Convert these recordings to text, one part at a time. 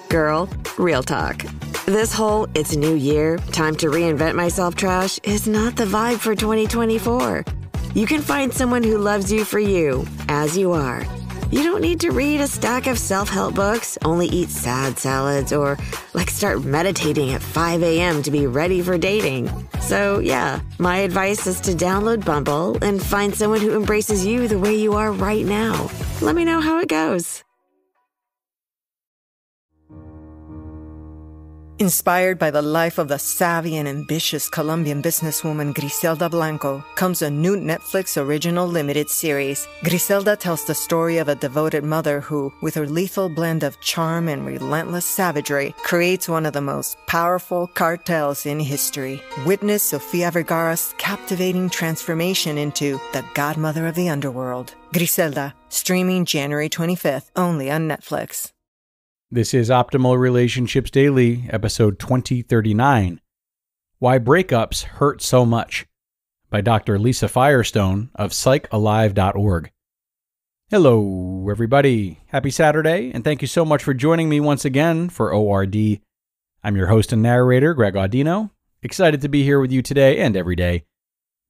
Girl, real talk. This whole "it's new year, time to reinvent myself" trash is not the vibe for 2024. You can find someone who loves you for you, as you are. You don't need to read a stack of self-help books, only eat sad salads, or start meditating at 5 a.m. to be ready for dating. So yeah, my advice is to download Bumble and find someone who embraces you the way you are right now. Let me know how it goes. Inspired by the life of the savvy and ambitious Colombian businesswoman Griselda Blanco comes a new Netflix original limited series. Griselda tells the story of a devoted mother who, with her lethal blend of charm and relentless savagery, creates one of the most powerful cartels in history. Witness Sofia Vergara's captivating transformation into the godmother of the underworld. Griselda, streaming January 25th, only on Netflix. This is Optimal Relationships Daily, episode 2039, Why Breakups Hurt So Much, by Dr. Lisa Firestone of psychalive.org. Hello, everybody. Happy Saturday, and thank you so much for joining me once again for ORD. I'm your host and narrator, Greg Audino. Excited to be here with you today and every day.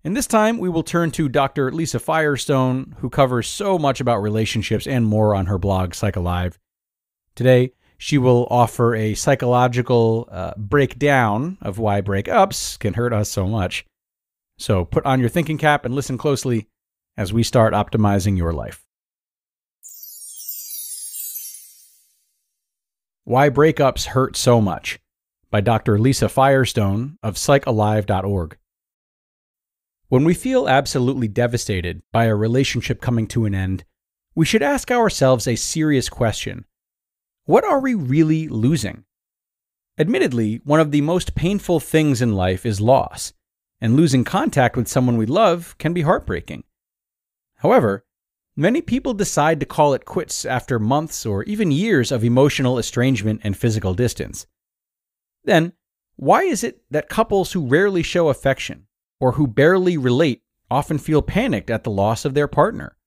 And this time, we will turn to Dr. Lisa Firestone, who covers so much about relationships and more on her blog, Psychalive. Today, she will offer a psychological breakdown of why breakups can hurt us so much. So put on your thinking cap and listen closely as we start optimizing your life. Why Breakups Hurt So Much, by Dr. Lisa Firestone of psychalive.org. When we feel absolutely devastated by a relationship coming to an end, we should ask ourselves a serious question. What are we really losing? Admittedly, one of the most painful things in life is loss, and losing contact with someone we love can be heartbreaking. However, many people decide to call it quits after months or even years of emotional estrangement and physical distance. Then, why is it that couples who rarely show affection or who barely relate often feel panicked at the loss of their partner?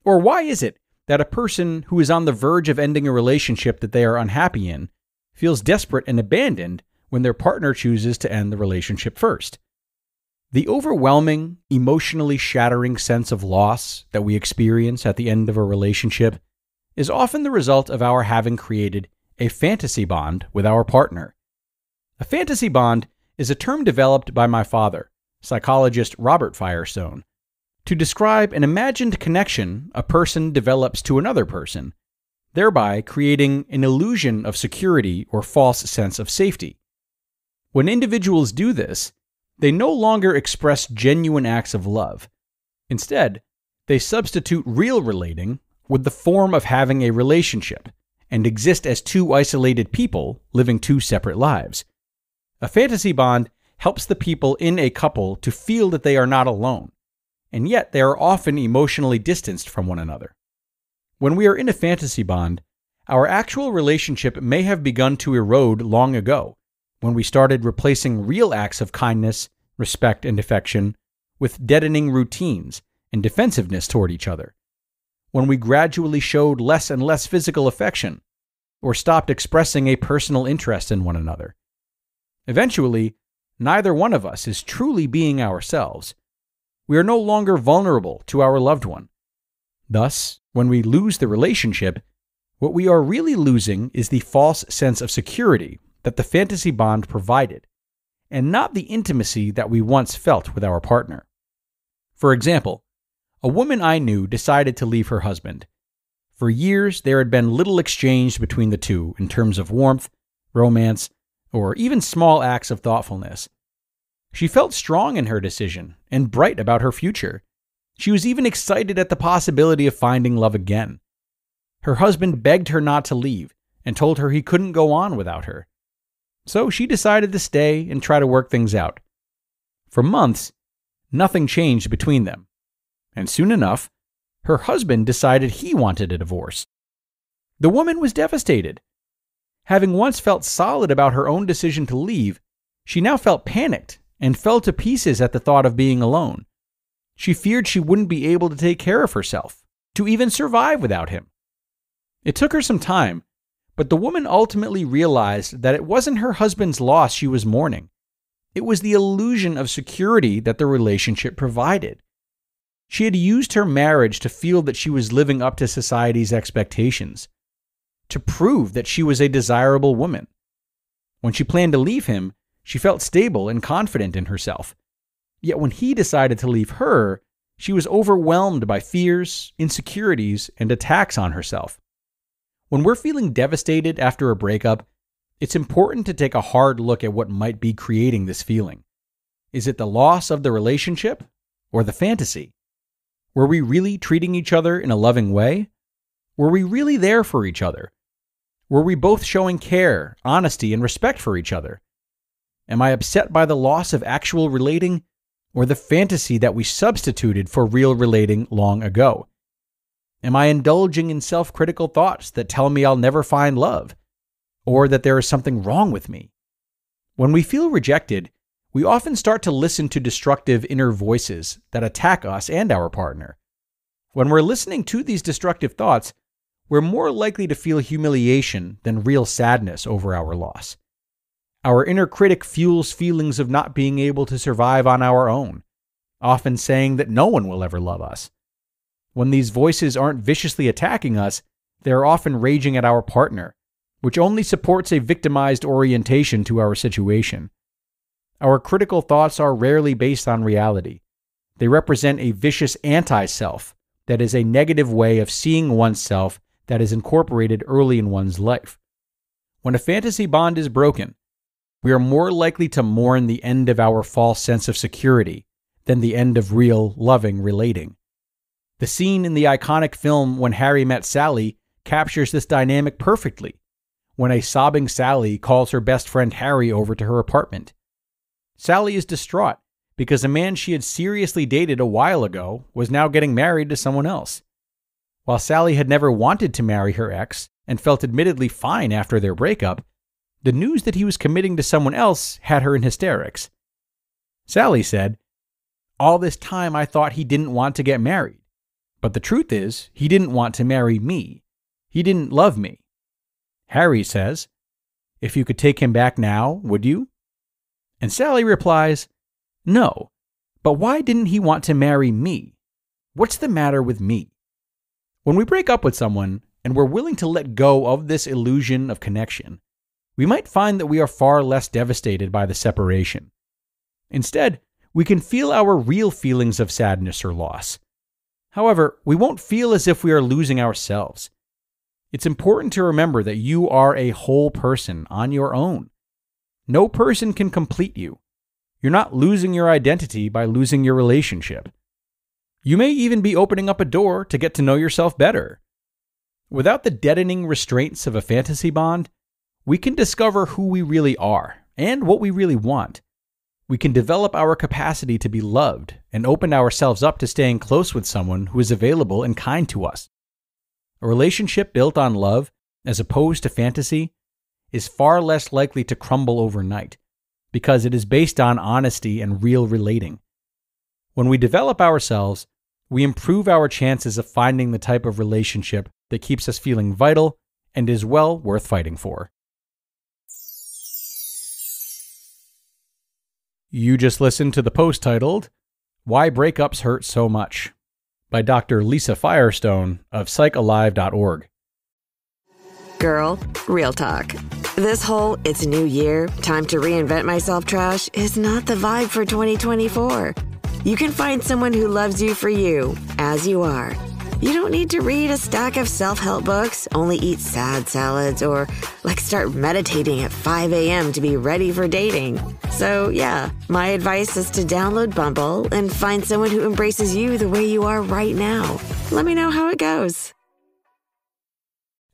Or why is it that a person who is on the verge of ending a relationship that they are unhappy in feels desperate and abandoned when their partner chooses to end the relationship first? The overwhelming, emotionally shattering sense of loss that we experience at the end of a relationship is often the result of our having created a fantasy bond with our partner. A fantasy bond is a term developed by my father, psychologist Robert Firestone, to describe an imagined connection a person develops to another person, thereby creating an illusion of security or false sense of safety. When individuals do this, they no longer express genuine acts of love. Instead, they substitute real relating with the form of having a relationship and exist as two isolated people living two separate lives. A fantasy bond helps the people in a couple to feel that they are not alone, and yet they are often emotionally distanced from one another. When we are in a fantasy bond, our actual relationship may have begun to erode long ago, when we started replacing real acts of kindness, respect, and affection with deadening routines and defensiveness toward each other. When we gradually showed less and less physical affection, or stopped expressing a personal interest in one another. Eventually, neither one of us is truly being ourselves. We are no longer vulnerable to our loved one. Thus, when we lose the relationship, what we are really losing is the false sense of security that the fantasy bond provided, and not the intimacy that we once felt with our partner. For example, a woman I knew decided to leave her husband. For years, there had been little exchange between the two in terms of warmth, romance, or even small acts of thoughtfulness. She felt strong in her decision and bright about her future. She was even excited at the possibility of finding love again. Her husband begged her not to leave and told her he couldn't go on without her. So she decided to stay and try to work things out. For months, nothing changed between them. And soon enough, her husband decided he wanted a divorce. The woman was devastated. Having once felt solid about her own decision to leave, she now felt panicked and fell to pieces at the thought of being alone. She feared she wouldn't be able to take care of herself, to even survive without him. It took her some time, But the woman ultimately realized that it wasn't her husband's loss she was mourning. It was the illusion of security that the relationship provided. She had used her marriage to feel that she was living up to society's expectations, to prove that she was a desirable woman. When she planned to leave him, she felt stable and confident in herself. Yet when he decided to leave her, she was overwhelmed by fears, insecurities, and attacks on herself. When we're feeling devastated after a breakup, it's important to take a hard look at what might be creating this feeling. Is it the loss of the relationship or the fantasy? Were we really treating each other in a loving way? Were we really there for each other? Were we both showing care, honesty, and respect for each other? Am I upset by the loss of actual relating or the fantasy that we substituted for real relating long ago? Am I indulging in self-critical thoughts that tell me I'll never find love, or that there is something wrong with me? When we feel rejected, we often start to listen to destructive inner voices that attack us and our partner. When we're listening to these destructive thoughts, we're more likely to feel humiliation than real sadness over our loss. Our inner critic fuels feelings of not being able to survive on our own, often saying that no one will ever love us. When these voices aren't viciously attacking us, they're often raging at our partner, which only supports a victimized orientation to our situation. Our critical thoughts are rarely based on reality. They represent a vicious anti-self that is a negative way of seeing oneself that is incorporated early in one's life. When a fantasy bond is broken, we are more likely to mourn the end of our false sense of security than the end of real, loving relating. The scene in the iconic film When Harry Met Sally captures this dynamic perfectly, when a sobbing Sally calls her best friend Harry over to her apartment. Sally is distraught because a man she had seriously dated a while ago was now getting married to someone else. While Sally had never wanted to marry her ex and felt admittedly fine after their breakup, the news that he was committing to someone else had her in hysterics. Sally said, "All this time I thought he didn't want to get married. But the truth is, he didn't want to marry me. He didn't love me." Harry says, "If you could take him back now, would you?" And Sally replies, "No, but why didn't he want to marry me? What's the matter with me?" When we break up with someone and we're willing to let go of this illusion of connection, we might find that we are far less devastated by the separation. Instead, we can feel our real feelings of sadness or loss. However, we won't feel as if we are losing ourselves. It's important to remember that you are a whole person on your own. No person can complete you. You're not losing your identity by losing your relationship. You may even be opening up a door to get to know yourself better. Without the deadening restraints of a fantasy bond, we can discover who we really are and what we really want. We can develop our capacity to be loved and open ourselves up to staying close with someone who is available and kind to us. A relationship built on love, as opposed to fantasy, is far less likely to crumble overnight because it is based on honesty and real relating. When we develop ourselves, we improve our chances of finding the type of relationship that keeps us feeling vital and is well worth fighting for. You just listened to the post titled, "Why Breakups Hurt So Much," by Dr. Lisa Firestone of psychalive.org. Girl, real talk. This whole "it's a new year, time to reinvent myself" trash is not the vibe for 2024. You can find someone who loves you for you, as you are. You don't need to read a stack of self-help books, only eat sad salads, or start meditating at 5 a.m. to be ready for dating. So yeah, my advice is to download Bumble and find someone who embraces you the way you are right now. Let me know how it goes.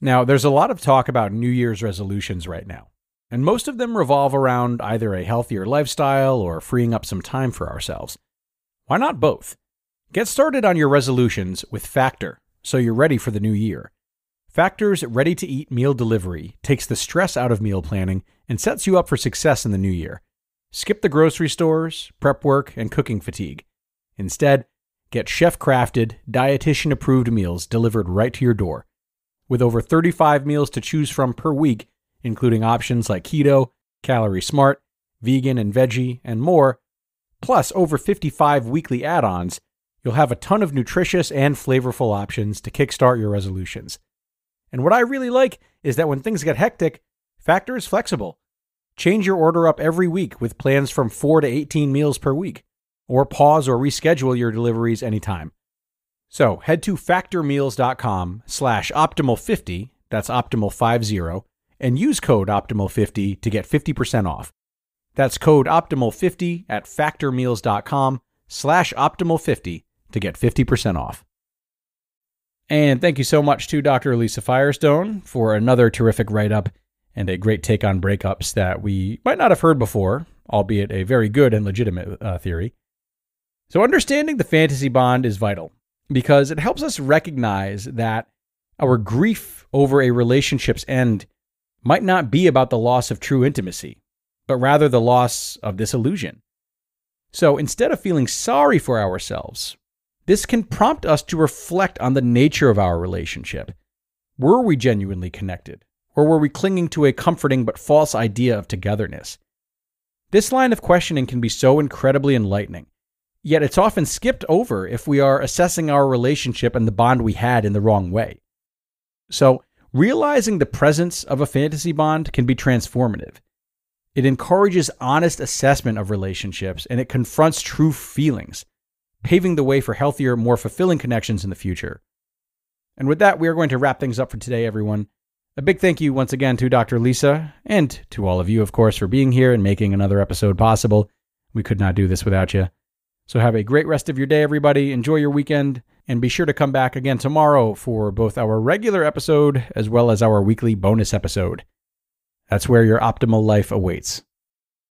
Now, there's a lot of talk about New Year's resolutions right now, and most of them revolve around either a healthier lifestyle or freeing up some time for ourselves. Why not both? Get started on your resolutions with Factor, so you're ready for the new year. Factor's ready-to-eat meal delivery takes the stress out of meal planning and sets you up for success in the new year. Skip the grocery stores, prep work, and cooking fatigue. Instead, get chef-crafted, dietitian-approved meals delivered right to your door. with over 35 meals to choose from per week, including options like keto, calorie smart, vegan and veggie, and more, plus over 55 weekly add-ons, you'll have a ton of nutritious and flavorful options to kickstart your resolutions. And what I really like is that when things get hectic, Factor is flexible. Change your order up every week with plans from 4 to 18 meals per week, or pause or reschedule your deliveries anytime. So head to factormeals.com/optimal50, that's optimal50, and use code optimal50 to get 50% off. That's code optimal50 at factormeals.com/optimal50 to get 50% off. And thank you so much to Dr. Lisa Firestone for another terrific write-up and a great take on breakups that we might not have heard before, albeit a very good and legitimate theory. So understanding the fantasy bond is vital because it helps us recognize that our grief over a relationship's end might not be about the loss of true intimacy, but rather the loss of this illusion. So instead of feeling sorry for ourselves, this can prompt us to reflect on the nature of our relationship. Were we genuinely connected? Or were we clinging to a comforting but false idea of togetherness? This line of questioning can be so incredibly enlightening, yet it's often skipped over if we are assessing our relationship and the bond we had in the wrong way. So, realizing the presence of a fantasy bond can be transformative. It encourages honest assessment of relationships and it confronts true feelings, paving the way for healthier, more fulfilling connections in the future. And with that, we are going to wrap things up for today, everyone. A big thank you once again to Dr. Lisa, and to all of you, of course, for being here and making another episode possible. We could not do this without you. So have a great rest of your day, everybody. Enjoy your weekend, and be sure to come back again tomorrow for both our regular episode as well as our weekly bonus episode. That's where your optimal life awaits.